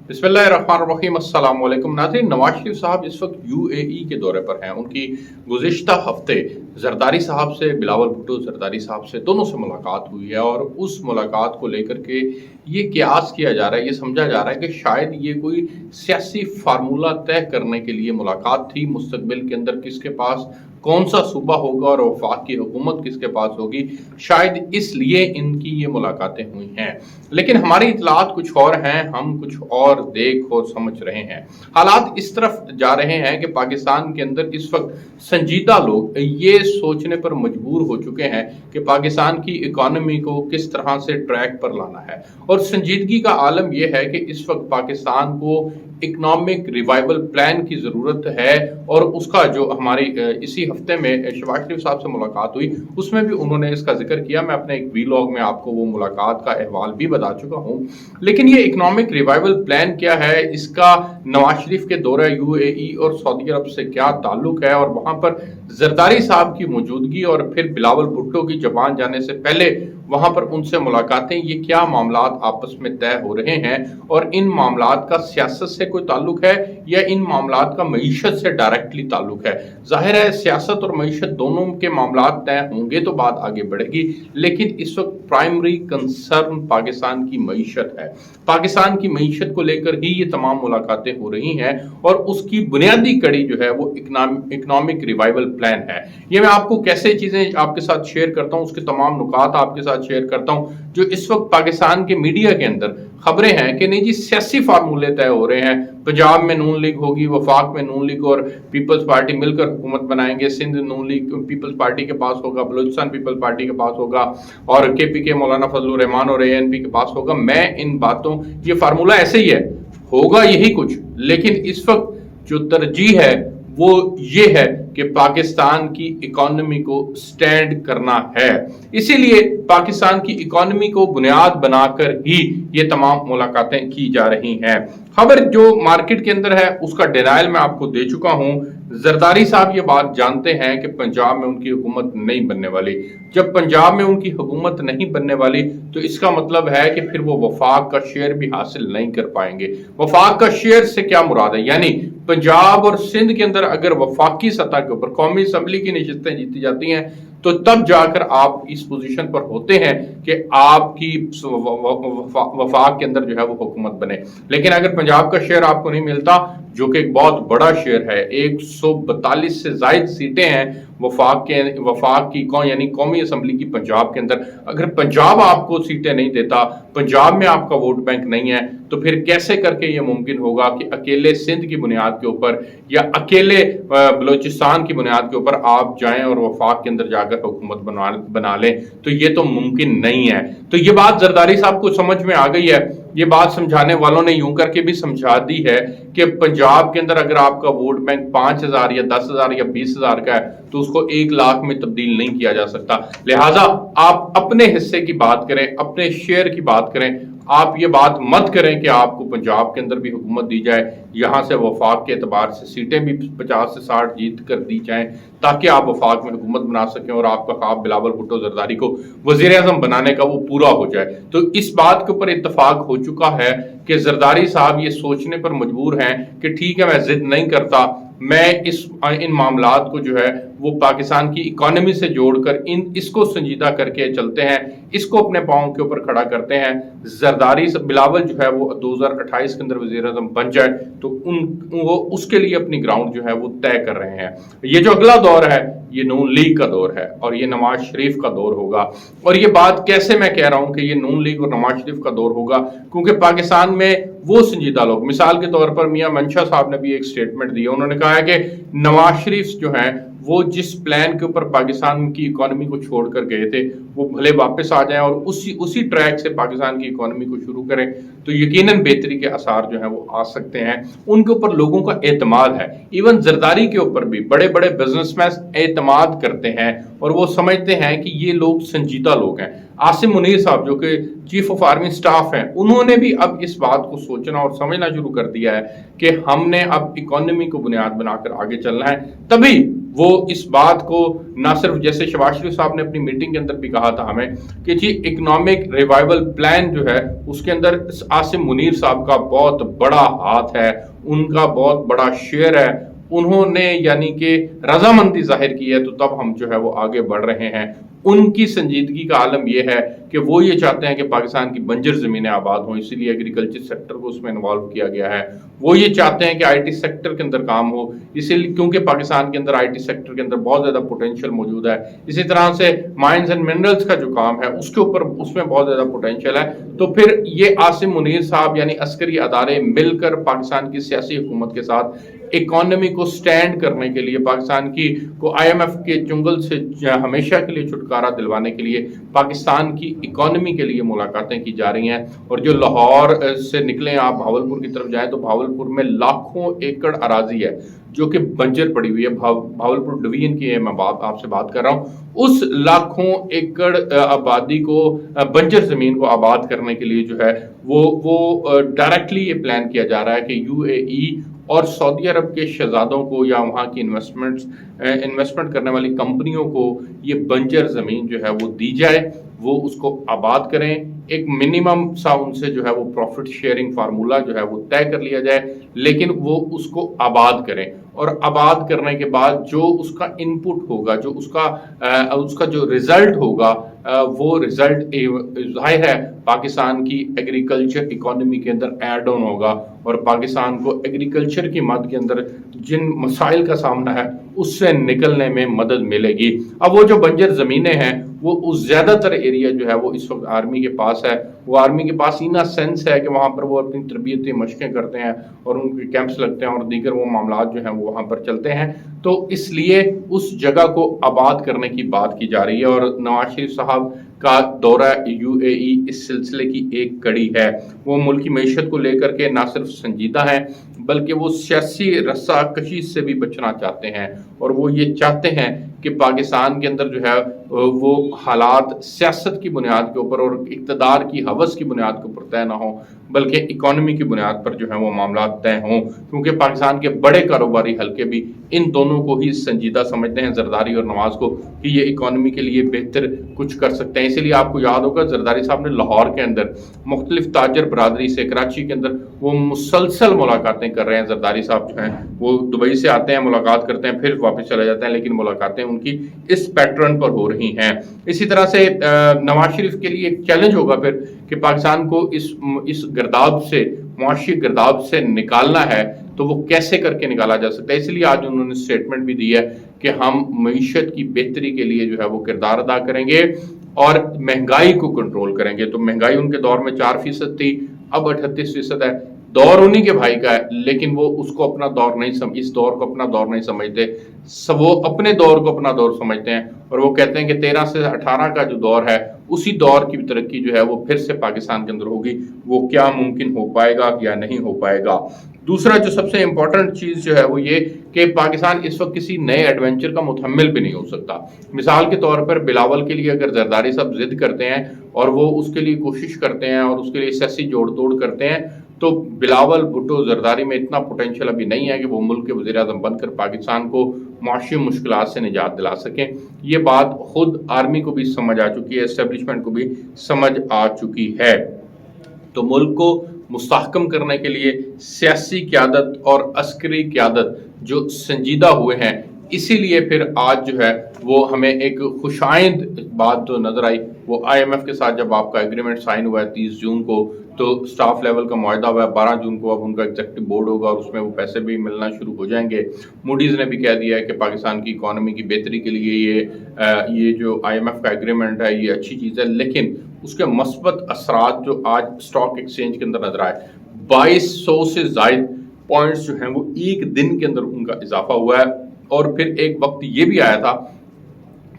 बिस्मिल्लाहिर्रहमानिर्रहीम, अस्सलाम वालेकुम नाज़रीन। नवाज शरीफ साहब इस वक्त यूएई के दौरे पर हैं। उनकी गुज़िश्ता हफ्ते जरदारी साहब से, बिलावल भुट्टो जरदारी साहब से, दोनों से मुलाकात हुई है और उस मुलाकात को लेकर के ये कयास किया जा रहा है, ये समझा जा रहा है कि शायद ये कोई सियासी फार्मूला तय करने के लिए मुलाकात थी। मुस्तकबिल के अंदर किसके पास कौन सा सूबा होगा और वफाक की हुकूमत किसके पास होगी, शायद इसलिए इनकी ये मुलाकातें हुई हैं। लेकिन हमारी इतलात कुछ और हैं, हम कुछ और देख और समझ रहे हैं। हालात इस तरफ जा रहे हैं कि पाकिस्तान के अंदर इस वक्त संजीदा लोग ये सोचने पर मजबूर हो चुके हैं कि पाकिस्तान की इकॉनमी को किस तरह से ट्रैक पर लाना है। और संजीदगी का आलम यह है कि इस वक्त पाकिस्तान को इकोनॉमिक रिवाइवल प्लान की ज़रूरत है। और उसका जो हमारी इसी हफ्ते में शहबाज शरीफ साहब से मुलाकात हुई, उसमें भी उन्होंने इसका जिक्र किया। मैं अपने एक वीलॉग में आपको वो मुलाकात का अहवाल भी बता चुका हूँ। लेकिन ये इकोनॉमिक रिवाइवल प्लान क्या है, इसका नवाज शरीफ के दौरे यूएई और सऊदी अरब से क्या ताल्लुक है, और वहाँ पर जरदारी साहब की मौजूदगी और फिर बिलावल भुट्टो की जबान जाने से पहले वहां पर उनसे मुलाकातें, ये क्या मामलात आपस में तय हो रहे हैं, और इन मामलात का सियासत से कोई ताल्लुक है या इन मामलात का मईशत से डायरेक्टली ताल्लुक है। जाहिर है सियासत और मईशत दोनों के मामलात तय होंगे तो बात आगे बढ़ेगी, लेकिन इस वक्त प्राइमरी कंसर्न पाकिस्तान की मईशत है। पाकिस्तान की मईशत को लेकर ही ये तमाम मुलाकातें हो रही हैं और उसकी बुनियादी कड़ी जो है वो इकोनॉमिक रिवाइवल प्लान है। ये मैं आपको कैसे चीजें आपके साथ शेयर करता हूँ, उसके तमाम नुकात आपके साथ शेयर करता हूं। जो इस वक्त पाकिस्तान के मीडिया के अंदर खबरें हैं कि नहीं जी सियासी फार्मूले तय हो रहे हैं, पंजाब में नून लीग होगी, वफाक में नून लीग और पीपल्स पार्टी मिलकर हुकूमत बनाएंगे, सिंध नून लीग पीपल्स पार्टी के पास होगा, बलूचिस्तान पीपल्स पार्टी के पास होगा और केपीके मौलाना फजलुर रहमान और एएनपी के पास होगा। मैं इन बातों, ये फार्मूला ऐसे ही है, होगा यही कुछ, लेकिन इस वक्त जो तरजीह है वो ये है कि पाकिस्तान की इकोनॉमी को स्टैंड करना है। इसीलिए पाकिस्तान की इकोनॉमी को बुनियाद बनाकर ही ये तमाम मुलाकातें की जा रही हैं। खबर जो मार्केट के अंदर है उसका डिनायल मैं आपको दे चुका हूं। जरदारी साहब ये बात जानते हैं कि पंजाब में उनकी हुकूमत नहीं बनने वाली। जब पंजाब में उनकी हुकूमत नहीं बनने वाली तो इसका मतलब है कि फिर वो वफाक का शेयर भी हासिल नहीं कर पाएंगे। वफाक का शेयर से क्या मुराद है, यानी पंजाब और सिंध के अंदर अगर वफाकी सतह के ऊपर कौमी असम्बली की नशिस्तें जीती जाती हैं तो तब जाकर आप इस पोजीशन पर होते हैं कि आपकी वफाक के अंदर जो है वो हुकूमत बने। लेकिन अगर पंजाब का शेयर आपको नहीं मिलता, जो कि एक बहुत बड़ा शेयर है, 142 से जायद सीटें हैं वफाक की यानी कौमी असम्बली की पंजाब के अंदर, अगर पंजाब आपको सीटें नहीं देता, पंजाब में आपका वोट बैंक नहीं है, तो फिर कैसे करके ये मुमकिन होगा कि अकेले सिंध की बुनियाद के ऊपर या अकेले बलूचिस्तान की बुनियाद के ऊपर आप जाएं और वफाक के अंदर जाकर हुकूमत बना लें। तो ये तो मुमकिन नहीं है। तो ये बात जरदारी साहब को समझ में आ गई है। ये बात समझाने वालों ने यूं करके भी समझा दी है कि पंजाब के अंदर अगर आपका वोट बैंक 5,000 या 10,000 या 20,000 का है तो उसको 1 लाख में तब्दील नहीं किया जा सकता। लिहाजा आप अपने हिस्से की बात करें, अपने शेयर की बात करें। आप ये बात मत करें कि आपको पंजाब के अंदर भी हुकूमत दी जाए, यहाँ से वफाक के एतबार से सीटें भी 50 से 60 जीत कर दी जाएं ताकि आप वफाक में हुकूमत बना सकें और आपका ख्वाब बिलावल भुट्टो जरदारी को वजीर आज़म बनाने का वो पूरा हो जाए। तो इस बात के ऊपर इत्तफाक हो चुका है कि जरदारी साहब ये सोचने पर मजबूर हैं कि ठीक है, मैं जिद नहीं करता, मैं इन मामलात को जो है वो पाकिस्तान की इकोनॉमी से जोड़कर इसको संजीदा करके चलते हैं, इसको अपने पांव के ऊपर खड़ा करते हैं। जरदारी बिलावल जो है वो 2028 के अंदर वज़ीर आज़म बन जाए तो वो उसके लिए अपनी ग्राउंड जो है वो तय कर रहे हैं। ये जो अगला दौर है ये नून लीग का दौर है और ये नवाज शरीफ का दौर होगा। और ये बात कैसे मैं कह रहा हूं कि ये नून लीग और नवाज शरीफ का दौर होगा, क्योंकि पाकिस्तान में वो संजीदा लोग, मिसाल के तौर पर मियां मंशा साहब ने भी एक स्टेटमेंट दी। उन्होंने कहा है कि नवाज शरीफ जो है वो जिस प्लान के ऊपर पाकिस्तान की इकोनॉमी को छोड़कर गए थे वो भले वापस आ जाएं और उसी ट्रैक से पाकिस्तान की इकोनॉमी को शुरू करें तो यकीनन बेहतरी के आसार जो हैं वो आ सकते हैं। उनके ऊपर लोगों का एतमाद है। इवन जरदारी के ऊपर भी बड़े बड़े बिजनेसमैन एतमाद करते हैं और वो समझते हैं कि ये लोग संजीदा लोग हैं। आसिम मुनीर साहब जो कि चीफ ऑफ आर्मी स्टाफ हैं, उन्होंने भी अब इस बात को सोचना और समझना शुरू कर दिया है कि हमने अब इकोनॉमी को बुनियाद बनाकर आगे चलना है। तभी वो इस बात को ना सिर्फ, जैसे शहबाज शरीफ साहब ने अपनी मीटिंग के अंदर भी कहा था हमें कि जी इकोनॉमिक रिवाइवल प्लान जो है उसके अंदर आसिम मुनीर साहब का बहुत बड़ा हाथ है, उनका बहुत बड़ा शेयर है, उन्होंने यानी कि रजामंदी जाहिर की है, तो तब हम जो है वो आगे बढ़ रहे हैं। उनकी संजीदगी का आलम यह है कि वो ये चाहते हैं कि पाकिस्तान की बंजर ज़मीनें आबाद हों, इसीलिए एग्रीकल्चर सेक्टर को उसमें इन्वॉल्व किया गया है। वो ये चाहते हैं कि आईटी सेक्टर के अंदर काम हो, इसीलिए क्योंकि पाकिस्तान के अंदर आईटी सेक्टर के अंदर बहुत ज़्यादा पोटेंशियल मौजूद है। इसी तरह से माइंस एंड मिनरल्स का जो काम है उसके ऊपर उसमें बहुत ज़्यादा पोटेंशियल है। तो फिर ये आसिम मुनीर साहब यानी अस्करी अदारे मिलकर पाकिस्तान की सियासी हुकूमत के साथ इकोनॉमी को स्टैंड करने के लिए, पाकिस्तान की को आईएमएफ के चुंगल से हमेशा के लिए छुटकारा दिलवाने के लिए पाकिस्तान की इकोनॉमी के लिए मुलाकातें की जा रही हैं। और जो लाहौर से निकले आप भावलपुर की तरफ जाएं तो भावलपुर में लाखों एकड़ अराजी है जो कि बंजर पड़ी हुई है। भावलपुर डिवीजन की मैं आपसे बात कर रहा हूँ। उस लाखों एकड़ आबादी को, बंजर जमीन को आबाद करने के लिए जो है वो डायरेक्टली ये प्लान किया जा रहा है कि यूएई और सऊदी अरब के शहजादों को या वहाँ की इन्वेस्टमेंट करने वाली कंपनियों को ये बंजर ज़मीन जो है वो दी जाए, वो उसको आबाद करें। एक मिनिमम सा उनसे जो है वो प्रॉफिट शेयरिंग फार्मूला जो है वो तय कर लिया जाए, लेकिन वो उसको आबाद करें। और आबाद करने के बाद जो उसका इनपुट होगा, जो उसका जो रिजल्ट होगा, वो रिजल्ट जाहिर है पाकिस्तान की एग्रीकल्चर इकोनॉमी के अंदर ऐड ऑन होगा और पाकिस्तान को एग्रीकल्चर की मद के अंदर जिन मसाइल का सामना है उससे निकलने में मदद मिलेगी। अब वो जो बंजर ज़मीनें हैं वो उस ज़्यादातर एरिया जो है वो इस वक्त आर्मी के पास है। वो आर्मी के पास इना सेंस है कि वहाँ पर वो अपनी तरबियती मशकें करते हैं और उनके कैंप्स लगते हैं और दीगर वो मामला जो हैं वो वहाँ पर चलते हैं। तो इसलिए उस जगह को आबाद करने की बात की जा रही है और नवाज शरीफ साहब का दौरा यूएई इस सिलसिले की एक कड़ी है। वो मुल्क की मईशत को लेकर के ना सिर्फ संजीदा है बल्कि वो सियासी रस्सा कशी से भी बचना चाहते हैं और वो ये चाहते हैं कि पाकिस्तान के अंदर जो है वो हालात सियासत की बुनियाद के ऊपर और इक़्तिदार की हवस की बुनियाद के ऊपर तय ना हो बल्कि इकोनॉमी की बुनियाद पर जो है वो मामला तय हों, क्योंकि पाकिस्तान के बड़े कारोबारी हल्के भी इन दोनों को ही संजीदा समझते हैं, जरदारी और नवाज को, कि ये इकोनॉमी के लिए बेहतर कुछ कर सकते हैं। इसीलिए आपको याद होगा जरदारी साहब ने लाहौर के अंदर मुख्तलिफ ताजर बरादरी से, कराची के अंदर वो मुसलसल मुलाकातें कर रहे हैं। जरदारी साहब जो हैं वो दुबई से आते हैं, मुलाकात करते हैं, फिर वापस चले जाते हैं, लेकिन मुलाकातें उनकी इस पैटर्न पर हो रही हैं। इसी तरह से नवाज शरीफ के लिए एक चैलेंज होगा फिर कि पाकिस्तान को इस गिरदाब से, मुआशी गिरदाब से निकालना है, तो वो कैसे करके निकाला जा सकता है। इसलिए आज उन्होंने स्टेटमेंट भी दी है कि हम मईशत की बेहतरी के लिए जो है वो किरदार अदा करेंगे और महंगाई को कंट्रोल करेंगे। तो महंगाई उनके दौर में 4% थी, अब 38% है। दौर उन्हीं के भाई का है, लेकिन वो उसको अपना दौर नहीं इस दौर को अपना दौर नहीं समझते, वो अपने दौर को अपना दौर समझते हैं और वो कहते हैं कि 13 से 18 का जो दौर है उसी दौर की तरक्की जो है वो फिर से पाकिस्तान के अंदर होगी। वो क्या मुमकिन हो पाएगा या नहीं हो पाएगा। दूसरा जो सबसे इंपॉर्टेंट चीज़ जो है वो ये कि पाकिस्तान इस वक्त किसी नए एडवेंचर का मुतहम्मिल भी नहीं हो सकता। मिसाल के तौर पर बिलावल के लिए अगर जरदारी साहब जिद करते हैं और वो उसके लिए कोशिश करते हैं और उसके लिए सियासी जोड़ तोड़ करते हैं, तो बिलावल भुट्टो जरदारी में इतना पोटेंशियल अभी नहीं है कि वो मुल्क के वज़ीर आज़म बनकर पाकिस्तान को मुआशी मुश्किलात से निजात दिला सकें। ये बात खुद आर्मी को भी समझ आ चुकी है, एस्टेब्लिशमेंट को भी समझ आ चुकी है। तो मुल्क को मुस्तहकम करने के लिए सियासी क़यादत और अस्करी क़यादत जो संजीदा हुए हैं, इसीलिए फिर आज जो है वो हमें एक खुशाइंद बात जो नज़र आई वो आईएमएफ के साथ जब आपका एग्रीमेंट साइन हुआ है 30 जून को, तो स्टाफ लेवल का मुआहदा हुआ है। 12 जून को अब उनका एग्जीक्यूटिव बोर्ड होगा और उसमें वो पैसे भी मिलना शुरू हो जाएंगे। मूडीज़ ने भी कह दिया है कि पाकिस्तान की इकोनॉमी की बेहतरी के लिए ये जो आईएमएफ का एग्रीमेंट है ये अच्छी चीज़ है, लेकिन उसके मस्बत असरात जो आज स्टॉक एक्सचेंज के अंदर नजर आए, 2200 से ज़ायद पॉइंट्स जो हैं वो एक दिन के अंदर उनका इजाफा हुआ है। और फिर एक वक्त ये भी आया था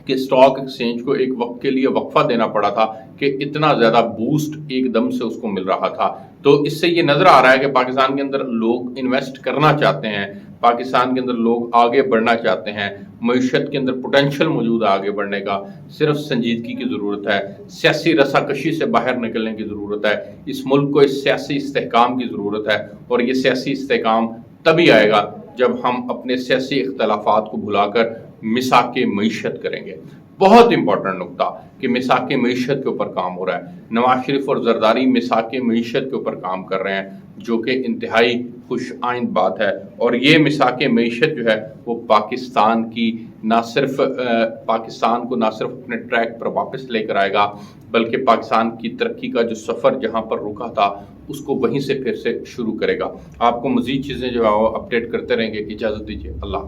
کہ سٹاک ایکسچینج کو ایک وقت کے لیے وقفہ دینا پڑا تھا کہ اتنا زیادہ بوسٹ ایک دم سے اس کو مل رہا تھا۔ تو اس سے یہ نظر آ رہا ہے کہ پاکستان کے اندر لوگ انویسٹ کرنا چاہتے ہیں، پاکستان کے اندر لوگ آگے بڑھنا چاہتے ہیں، معیشت کے اندر پوٹینشل موجود ہے آگے بڑھنے کا، صرف سنجیدگی کی ضرورت ہے، سیاسی رساکشی سے باہر نکلنے کی ضرورت ہے، اس ملک کو اس سیاسی استحکام کی ضرورت ہے، اور یہ سیاسی استحکام تبھی آئے گا جب ہم اپنے سیاسی اختلافات کو بھلا کر مساک معیشت کریں گے۔ بہت امپورٹنٹ نقطہ کہ مساک معیشت کے اوپر کام ہو رہا ہے، نواز شریف اور زرداری مساک معیشت کے اوپر کام کر رہے ہیں، جو کہ انتہائی خوش آئند بات ہے، اور یہ مساک معیشت جو ہے وہ پاکستان کی پاکستان کو نہ صرف اپنے ٹریک پر واپس لے کر آئے گا، بلکہ پاکستان کی ترقی کا جو سفر جہاں پر رکا تھا اس کو وہیں سے پھر سے شروع کرے گا۔ آپ کو مزید چیزیں جو ہے وہ اپڈیٹ کرتے رہیں گے۔ اجازت دیجیے، اللہ حافظ۔